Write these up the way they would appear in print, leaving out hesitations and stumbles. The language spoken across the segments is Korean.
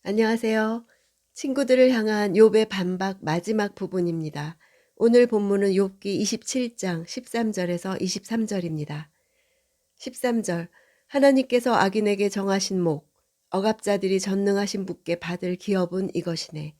안녕하세요. 친구들을 향한 욥의 반박 마지막 부분입니다. 오늘 본문은 욥기 27장 13절에서 23절입니다. 13절 하나님께서 악인에게 정하신 목 억압자들이 전능하신 분께 받을 기업은 이것이네.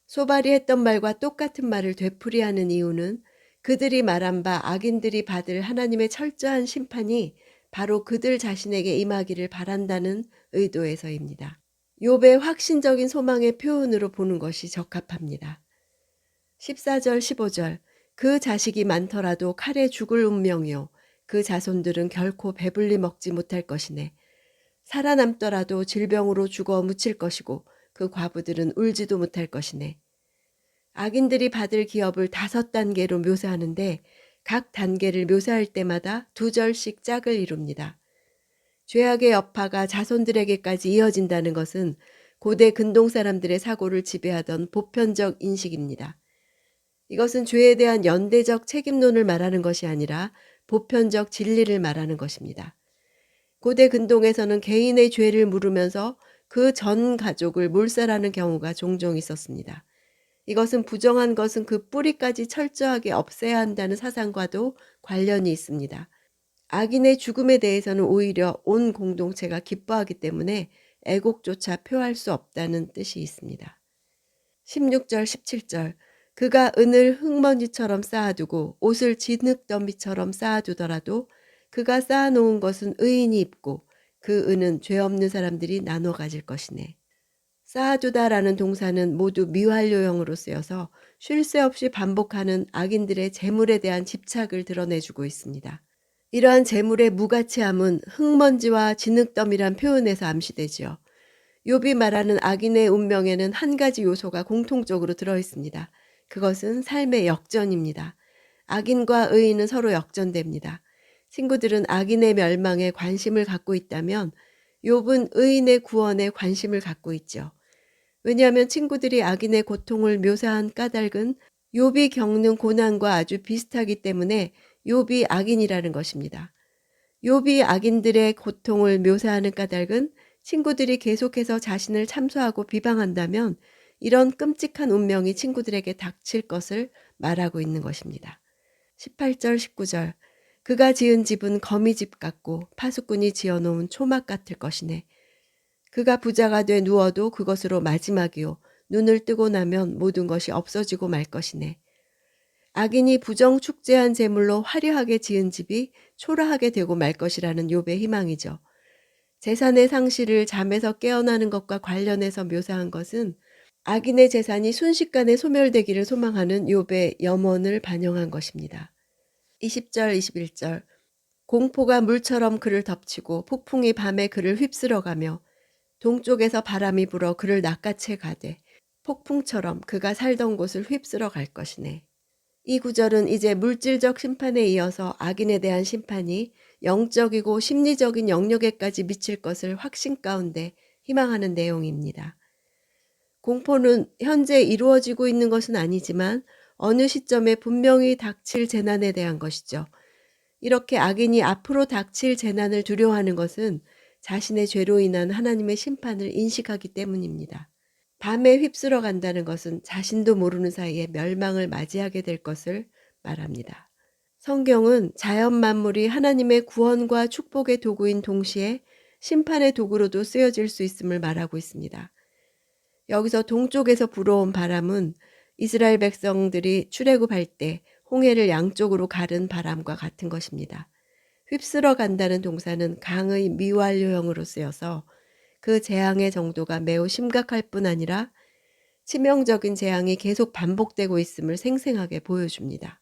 소발이 했던 말과 똑같은 말을 되풀이하는 이유는 그들이 말한 바 악인들이 받을 하나님의 철저한 심판이 바로 그들 자신에게 임하기를 바란다는 의도에서입니다. 욥의 확신적인 소망의 표현으로 보는 것이 적합합니다. 14절 15절 그 자식이 많더라도 칼에 죽을 운명이요 그 자손들은 결코 배불리 먹지 못할 것이네. 살아남더라도 질병으로 죽어 묻힐 것이고 그 과부들은 울지도 못할 것이네. 악인들이 받을 기업을 5단계로 묘사하는데 각 단계를 묘사할 때마다 2절씩 짝을 이룹니다. 죄악의 여파가 자손들에게까지 이어진다는 것은 고대 근동 사람들의 사고를 지배하던 보편적 인식입니다. 이것은 죄에 대한 연대적 책임론을 말하는 것이 아니라 보편적 진리를 말하는 것입니다. 고대 근동에서는 개인의 죄를 물으면서 그 전 가족을 몰살하는 경우가 종종 있었습니다. 이것은 부정한 것은 그 뿌리까지 철저하게 없애야 한다는 사상과도 관련이 있습니다. 악인의 죽음에 대해서는 오히려 온 공동체가 기뻐하기 때문에 애곡조차 표할 수 없다는 뜻이 있습니다. 16절 17절 그가 은을 흙먼지처럼 쌓아두고 옷을 진흙더미처럼 쌓아두더라도 그가 쌓아놓은 것은 의인이 입고 그 은은 죄 없는 사람들이 나눠 가질 것이네. 쌓아두다라는 동사는 모두 미완료형으로 쓰여서 쉴 새 없이 반복하는 악인들의 재물에 대한 집착을 드러내주고 있습니다. 이러한 재물의 무가치함은 흙먼지와 진흙더미란 표현에서 암시되지요. 욥이 말하는 악인의 운명에는 한 가지 요소가 공통적으로 들어있습니다. 그것은 삶의 역전입니다. 악인과 의인은 서로 역전됩니다. 친구들은 악인의 멸망에 관심을 갖고 있다면 욥은 의인의 구원에 관심을 갖고 있죠. 왜냐하면 친구들이 악인의 고통을 묘사한 까닭은 욥이 겪는 고난과 아주 비슷하기 때문에 욥이 악인이라는 것입니다. 욥이 악인들의 고통을 묘사하는 까닭은 친구들이 계속해서 자신을 참소하고 비방한다면 이런 끔찍한 운명이 친구들에게 닥칠 것을 말하고 있는 것입니다. 18절 19절 그가 지은 집은 거미집 같고 파수꾼이 지어놓은 초막 같을 것이네. 그가 부자가 돼 누워도 그것으로 마지막이요. 눈을 뜨고 나면 모든 것이 없어지고 말 것이네. 악인이 부정축제한 재물로 화려하게 지은 집이 초라하게 되고 말 것이라는 욥의 희망이죠. 재산의 상실을 잠에서 깨어나는 것과 관련해서 묘사한 것은 악인의 재산이 순식간에 소멸되기를 소망하는 욥의 염원을 반영한 것입니다. 20절 21절 공포가 물처럼 그를 덮치고 폭풍이 밤에 그를 휩쓸어가며 동쪽에서 바람이 불어 그를 낚아채 가되 폭풍처럼 그가 살던 곳을 휩쓸어 갈 것이네. 이 구절은 이제 물질적 심판에 이어서 악인에 대한 심판이 영적이고 심리적인 영역에까지 미칠 것을 확신 가운데 희망하는 내용입니다. 공포는 현재 이루어지고 있는 것은 아니지만 어느 시점에 분명히 닥칠 재난에 대한 것이죠. 이렇게 악인이 앞으로 닥칠 재난을 두려워하는 것은 자신의 죄로 인한 하나님의 심판을 인식하기 때문입니다. 밤에 휩쓸어 간다는 것은 자신도 모르는 사이에 멸망을 맞이하게 될 것을 말합니다. 성경은 자연 만물이 하나님의 구원과 축복의 도구인 동시에 심판의 도구로도 쓰여질 수 있음을 말하고 있습니다. 여기서 동쪽에서 불어온 바람은 이스라엘 백성들이 출애굽할 때 홍해를 양쪽으로 가른 바람과 같은 것입니다. 휩쓸어 간다는 동사는 강의 미완료형으로 쓰여서 그 재앙의 정도가 매우 심각할 뿐 아니라 치명적인 재앙이 계속 반복되고 있음을 생생하게 보여줍니다.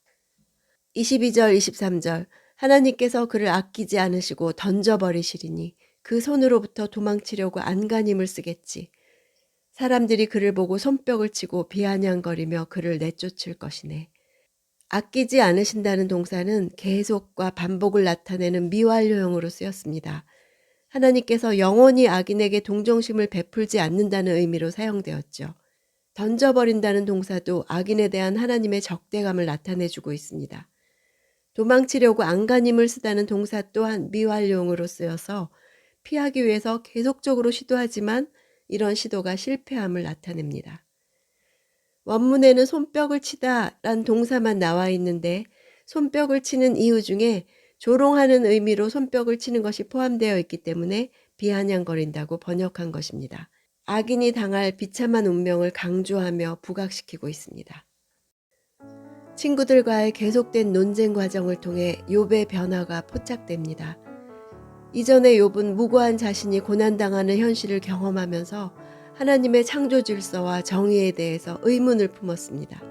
22절 23절 하나님께서 그를 아끼지 않으시고 던져버리시리니 그 손으로부터 도망치려고 안간힘을 쓰겠지. 사람들이 그를 보고 손뼉을 치고 비아냥거리며 그를 내쫓을 것이네. 아끼지 않으신다는 동사는 계속과 반복을 나타내는 미완료형으로 쓰였습니다. 하나님께서 영원히 악인에게 동정심을 베풀지 않는다는 의미로 사용되었죠. 던져버린다는 동사도 악인에 대한 하나님의 적대감을 나타내주고 있습니다. 도망치려고 안간힘을 쓰다는 동사 또한 미완료형으로 쓰여서 피하기 위해서 계속적으로 시도하지만 이런 시도가 실패함을 나타냅니다. 원문에는 손뼉을 치다 란 동사만 나와 있는데 손뼉을 치는 이유 중에 조롱하는 의미로 손뼉을 치는 것이 포함되어 있기 때문에 비아냥거린다고 번역한 것입니다. 악인이 당할 비참한 운명을 강조하며 부각시키고 있습니다. 친구들과의 계속된 논쟁 과정을 통해 욥의 변화가 포착됩니다. 이전에 욥은 무고한 자신이 고난당하는 현실을 경험하면서 하나님의 창조 질서와 정의에 대해서 의문을 품었습니다.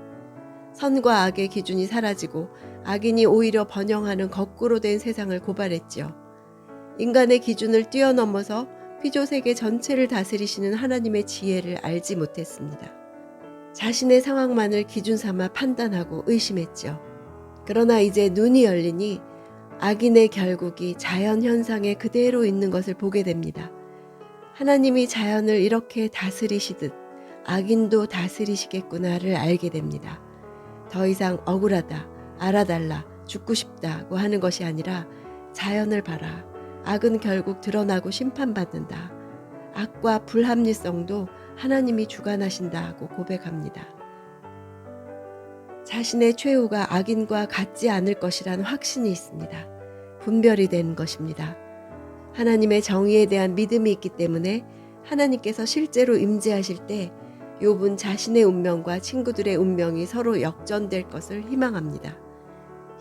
선과 악의 기준이 사라지고 악인이 오히려 번영하는 거꾸로 된 세상을 고발했지요. 인간의 기준을 뛰어넘어서 피조세계 전체를 다스리시는 하나님의 지혜를 알지 못했습니다. 자신의 상황만을 기준 삼아 판단하고 의심했죠. 그러나 이제 눈이 열리니 악인의 결국이 자연 현상에 그대로 있는 것을 보게 됩니다. 하나님이 자연을 이렇게 다스리시듯 악인도 다스리시겠구나를 알게 됩니다. 더 이상 억울하다, 알아달라, 죽고 싶다고 하는 것이 아니라 자연을 봐라. 악은 결국 드러나고 심판받는다. 악과 불합리성도 하나님이 주관하신다고 고백합니다. 자신의 최후가 악인과 같지 않을 것이란 확신이 있습니다. 분별이 된 것입니다. 하나님의 정의에 대한 믿음이 있기 때문에 하나님께서 실제로 임재하실 때 욥은 자신의 운명과 친구들의 운명이 서로 역전될 것을 희망합니다.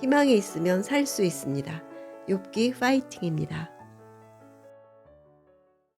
희망이 있으면 살 수 있습니다. 욥기 파이팅입니다.